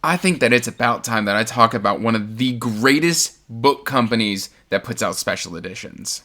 I think that it's about time that I talk about one of the greatest book companies that puts out special editions.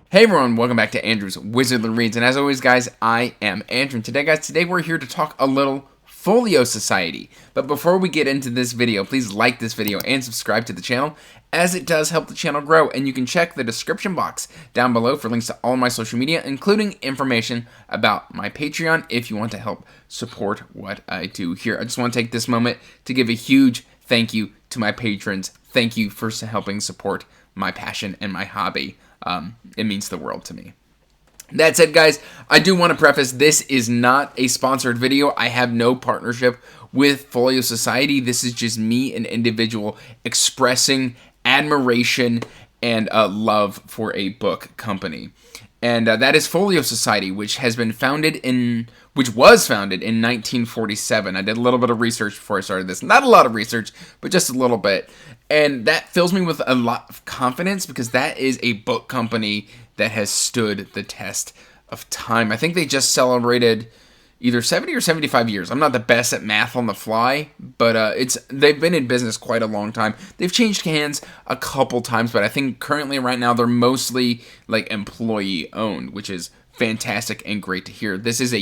Hey everyone, welcome back to Andrew's Wizardly Reads, and as always guys, I am Andrew, and today we're here to talk a little Folio Society. But before we get into this video, please like this video and subscribe to the channel, as it does help the channel grow, and you can check the description box down below for links to all my social media, including information about my Patreon if you want to help support what I do here. I just want to take this moment to give a huge thank you to my patrons. Thank you for helping support my passion and my hobby. It means the world to me. That said, guys, I do want to preface, this is not a sponsored video. I have no partnership with Folio Society. This is just me, an individual, expressing admiration and love for a book company. And that is Folio Society, which was founded in 1947. I did a little bit of research before I started this. Not a lot of research, but just a little bit. And that fills me with a lot of confidence because that is a book company that has stood the test of time. I think they just celebrated either 70 or 75 years. I'm not the best at math on the fly, but they've been in business quite a long time. They've changed hands a couple times, but I think currently right now they're mostly like employee owned, which is fantastic and great to hear. This is a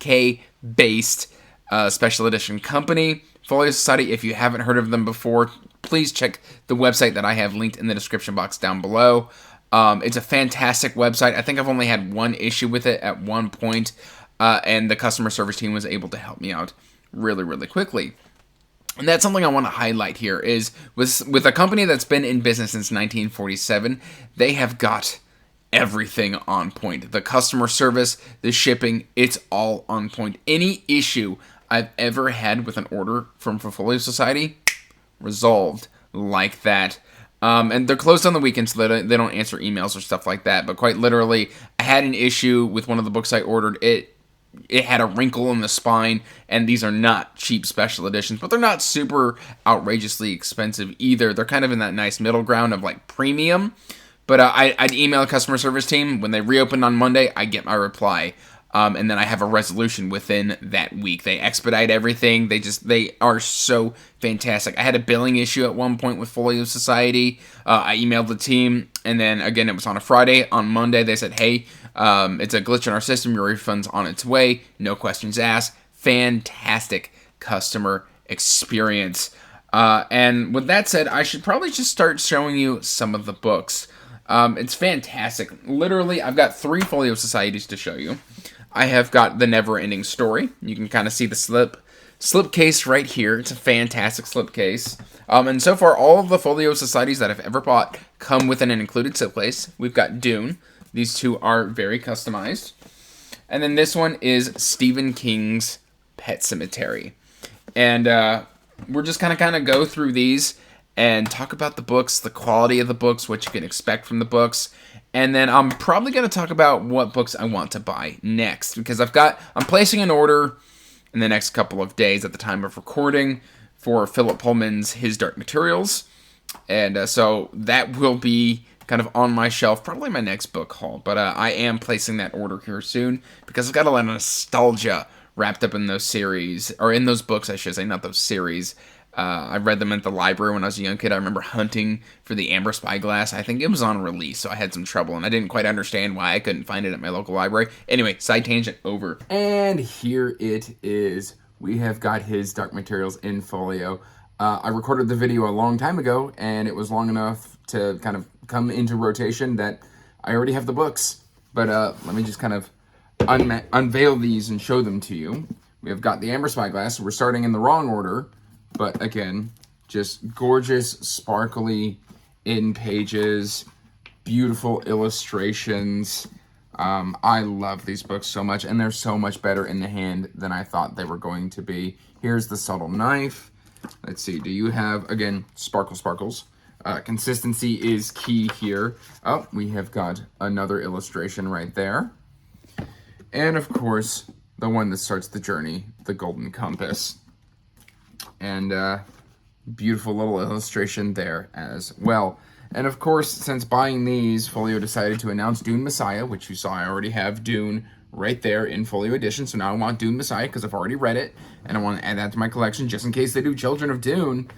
UK-based special edition company. Folio Society, if you haven't heard of them before, please check the website that I have linked in the description box down below. It's a fantastic website. I think I've only had one issue with it at one point, and the customer service team was able to help me out really, really quickly. And that's something I want to highlight here is with a company that's been in business since 1947, they have got everything on point. The customer service, the shipping, it's all on point. Any issue I've ever had with an order from Folio Society, resolved like that. And they're closed on the weekend, so they don't answer emails or stuff like that. But quite literally, I had an issue with one of the books I ordered. It had a wrinkle in the spine, and these are not cheap special editions, but they're not super outrageously expensive either. They're kind of in that nice middle ground of like premium. But I'd email a customer service team. When they reopen on Monday, I get my reply. And then I have a resolution within that week. They expedite everything. They are so fantastic. I had a billing issue at one point with Folio Society. I emailed the team, and then again, it was on a Friday. On Monday, they said, hey, it's a glitch in our system. Your refund's on its way. No questions asked. Fantastic customer experience. And with that said, I should probably just start showing you some of the books. It's fantastic. Literally, I've got 3 Folio Societies to show you. I have got the Neverending Story. You can kind of see the slipcase right here. It's a fantastic slipcase. And so far, all of the Folio Societies that I've ever bought come with an included slipcase. We've got Dune. These 2 are very customized. And then this one is Stephen King's Pet Sematary. And we're just kind of go through these and talk about the books, the quality of the books, what you can expect from the books. And then I'm probably going to talk about what books I want to buy next, because I'm placing an order in the next couple of days at the time of recording for Philip Pullman's His Dark Materials. And so that will be kind of on my shelf, probably my next book haul. But I am placing that order here soon because I've got a lot of nostalgia wrapped up in those series, or in those books, I should say, not those series. I read them at the library when I was a young kid. I remember hunting for the Amber Spyglass. I think it was on release, so I had some trouble, and I didn't quite understand why I couldn't find it at my local library. Anyway, side tangent over. And here it is. We have got His Dark Materials in folio. I recorded the video a long time ago, and it was long enough to kind of come into rotation that I already have the books. But let me just kind of unveil these and show them to you. We have got the Amber Spyglass. We're starting in the wrong order. But again, just gorgeous, sparkly in pages, beautiful illustrations. I love these books so much, and they're so much better in the hand than I thought they were going to be. Here's the subtle knife. Let's see, do you have, again, sparkles. Consistency is key here. Oh, we have got another illustration right there. And of course, the one that starts the journey, the Golden Compass. And beautiful little illustration there as well. And of course, since buying these, Folio decided to announce Dune Messiah, which you saw I already have Dune right there in Folio Edition. So now I want Dune Messiah because I've already read it, and I want to add that to my collection just in case they do Children of Dune.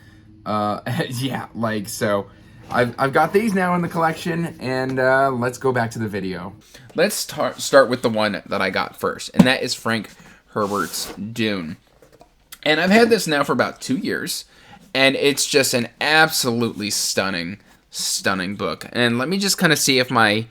Yeah, like, so I've got these now in the collection, and let's go back to the video. Let's start with the one that I got first, and that is Frank Herbert's Dune. And I've had this now for about 2 years, and it's just an absolutely stunning book. And let me just kind of see if my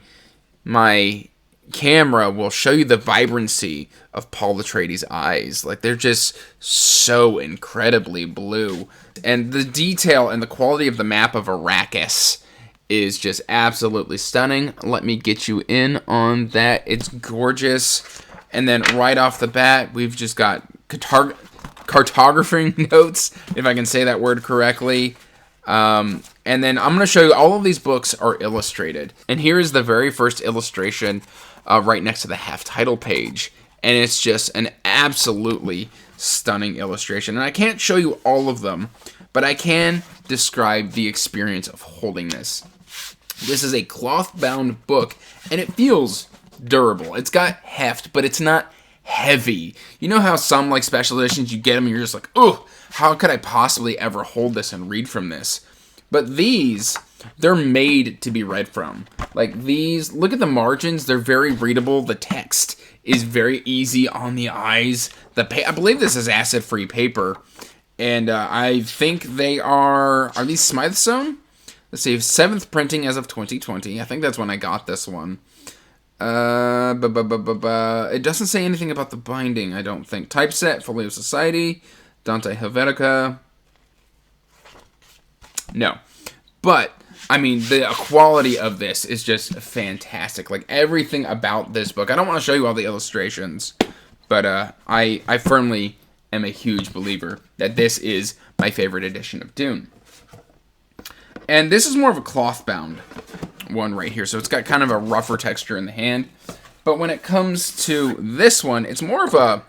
camera will show you the vibrancy of Paul Atreides' eyes. Like, they're just so incredibly blue. And the detail and the quality of the map of Arrakis is just absolutely stunning. Let me get you in on that. It's gorgeous. And then right off the bat, we've just got cartographing notes, if I can say that word correctly. And then I'm going to show you all of these books are illustrated. And here is the very first illustration right next to the half-title page. And it's just an absolutely stunning illustration. And I can't show you all of them, but I can describe the experience of holding this. This is a cloth-bound book, and it feels durable. It's got heft, but it's not heavy. You know how some, like, special editions, you get them and you're just like, oh, how could I possibly ever hold this and read from this? But these, they're made to be read from. Like, these, look at the margins. They're very readable. The text is very easy on the eyes. I believe this is acid-free paper. And I think they are these Smythsone? Let's see, 7th printing as of 2020. I think that's when I got this one. It doesn't say anything about the binding, I don't think. Typeset, Folio Society, Dante Helvetica. No. But, I mean, the quality of this is just fantastic. Like, everything about this book. I don't want to show you all the illustrations, but I firmly am a huge believer that this is my favorite edition of Dune. And this is more of a cloth-bound one right here, so it's got kind of a rougher texture in the hand. But when it comes to this one, it's more of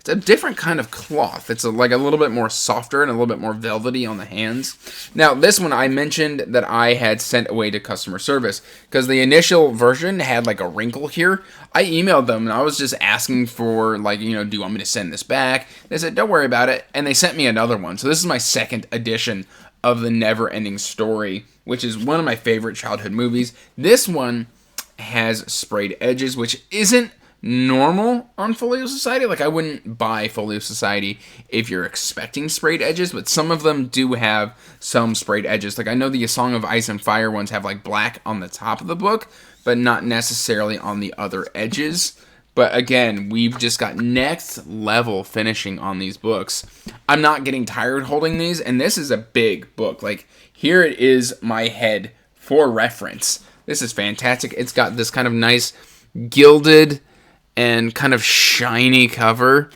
it's a different kind of cloth. It's like a little bit more softer and a little bit more velvety on the hands. Now, this one I mentioned that I had sent away to customer service because the initial version had like a wrinkle here. I emailed them and I was just asking for, like, you know, do you want me to send this back? They said, don't worry about it. And they sent me another one. So this is my second edition of the Neverending Story, which is one of my favorite childhood movies. This one has sprayed edges, which isn't normal on Folio Society. Like, I wouldn't buy Folio Society if you're expecting sprayed edges, but some of them do have some sprayed edges. Like, I know the A Song of Ice and Fire ones have, like, black on the top of the book, but not necessarily on the other edges. But again, we've just got next level finishing on these books. I'm not getting tired holding these, and this is a big book. Like, here it is my head for reference. This is fantastic. It's got this kind of nice gilded and kind of shiny cover.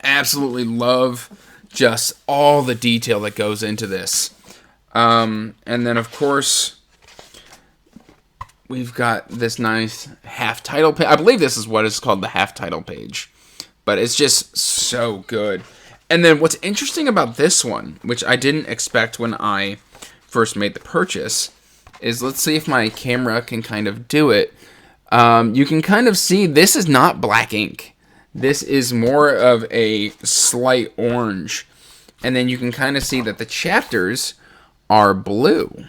Absolutely love just all the detail that goes into this. And then, of course, we've got this nice half-title page. I believe this is what is called the half-title page. But it's just so good. And then what's interesting about this one, which I didn't expect when I first made the purchase, is, let's see if my camera can kind of do it. You can kind of see this is not black ink. This is more of a slight orange. And then you can kind of see that the chapters are blue.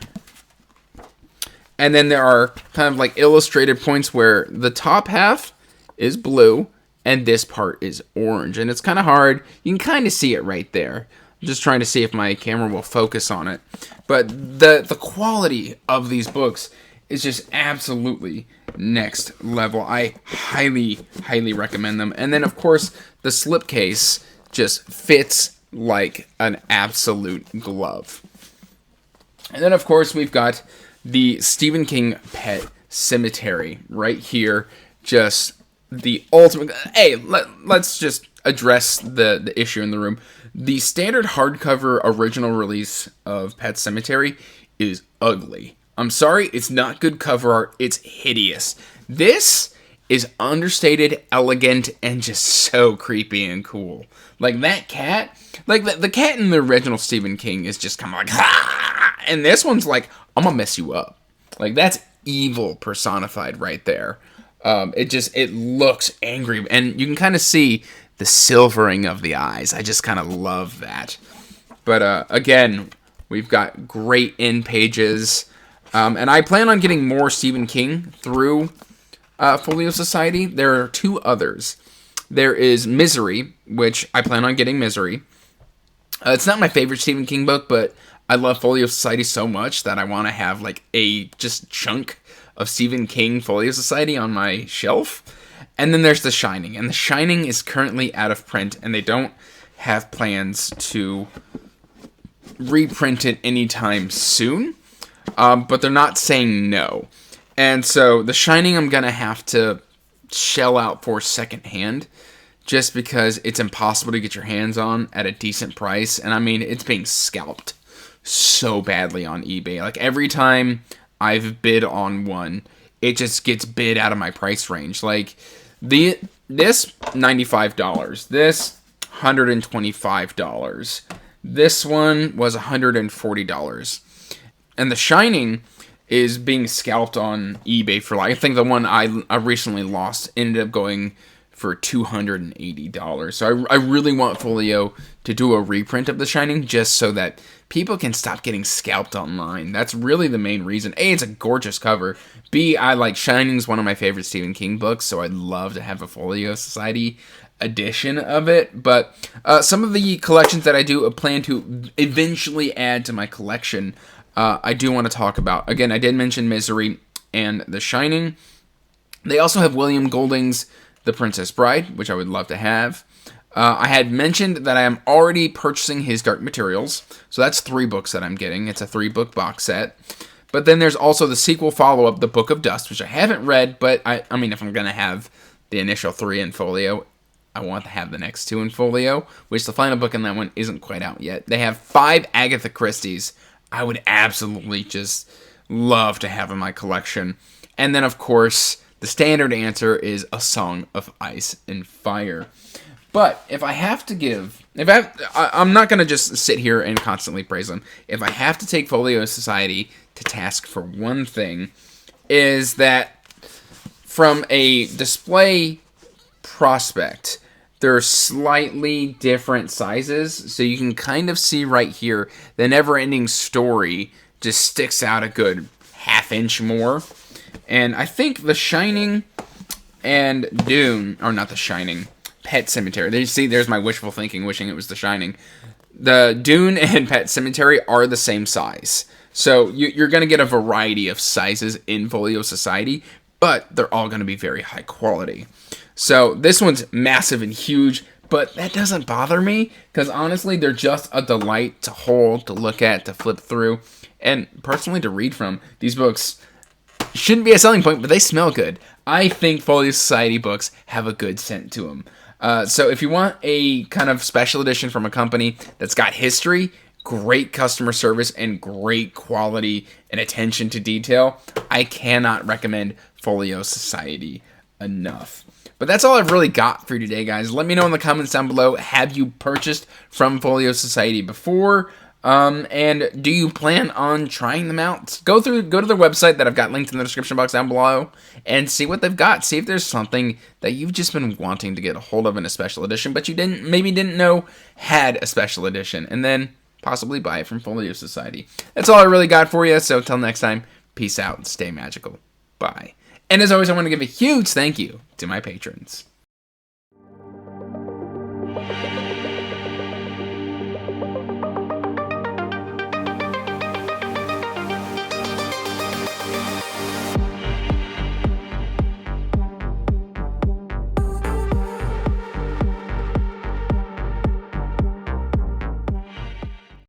And then there are kind of like illustrated points where the top half is blue and this part is orange. And it's kind of hard. You can kind of see it right there. I'm just trying to see if my camera will focus on it. But the quality of these books is just absolutely next level. I highly, highly recommend them. And then, of course, the slipcase just fits like an absolute glove. And then, of course, we've got the Stephen King Pet Cemetery right here. Just the ultimate. Hey, let's just address the issue in the room. The standard hardcover original release of Pet Sematary is ugly. I'm sorry, it's not good cover art. It's hideous. This is understated, elegant, and just so creepy and cool. Like, that cat, like the cat in the original Stephen King is just kind of like, ah! And this one's like I'm gonna mess you up. Like, that's evil personified right there. It looks angry, and you can kind of see the silvering of the eyes. I just kind of love that. But again, we've got great end pages, and I plan on getting more Stephen King through Folio Society. There are 2 others. There is Misery, which I plan on getting Misery. It's not my favorite Stephen King book, but I love Folio Society so much that I want to have like a just chunk of Stephen King Folio Society on my shelf. And then there's The Shining, and The Shining is currently out of print, and they don't have plans to reprint it anytime soon, but they're not saying no. And so The Shining I'm gonna have to shell out for secondhand, just because it's impossible to get your hands on at a decent price. And I mean, it's being scalped so badly on eBay. Like, every time I've bid on one, it just gets bid out of my price range. Like, this $95, this $125, this one was $140, and The Shining is being scalped on eBay for, like, I think the one I recently lost ended up going for $280. So I really want Folio to do a reprint of The Shining, just so that people can stop getting scalped online. That's really the main reason. A, it's a gorgeous cover. B, I like Shining's one of my favorite Stephen King books, so I'd love to have a Folio Society edition of it. But some of the collections that I do plan to eventually add to my collection, I do want to talk about. Again, I did mention Misery and The Shining. They also have William Golding's The Princess Bride, which I would love to have. I had mentioned that I am already purchasing his Dark Materials, so that's 3 books that I'm getting. It's a 3-book box set. But then there's also the sequel follow-up, The Book of Dust, which I haven't read, but I mean, if I'm going to have the initial 3 in folio, I want to have the next 2 in folio, which the final book in that one isn't quite out yet. They have 5 Agatha Christie's I would absolutely just love to have in my collection. And then, of course, the standard answer is A Song of Ice and Fire. But if I have to give, I'm not going to just sit here and constantly praise them. If I have to take Folio Society to task for one thing, is that from a display prospect, they're slightly different sizes. So you can kind of see right here, the Neverending Story just sticks out a good half-inch more. And I think The Shining and Dune, or not The Shining, Pet Sematary. There you see, there's my wishful thinking, wishing it was The Shining. The Dune and Pet Sematary are the same size. So you're going to get a variety of sizes in Folio Society, but they're all going to be very high quality. So this one's massive and huge, but that doesn't bother me, because honestly, they're just a delight to hold, to look at, to flip through, and personally to read from. These books shouldn't be a selling point, but they smell good. I think Folio Society books have a good scent to them. So if you want a kind of special edition from a company that's got history, great customer service, and great quality and attention to detail, I cannot recommend Folio Society enough. But that's all I've really got for you today, guys. Let me know in the comments down below, have you purchased from Folio Society before? And do you plan on trying them out? Go to their website that I've got linked in the description box down below and see what they've got. See if there's something that you've just been wanting to get a hold of in a special edition, but you maybe didn't know had a special edition, and then possibly buy it from Folio Society. That's all I really got for you. So until next time, peace out and stay magical. Bye. And as always, I want to give a huge thank you to my patrons.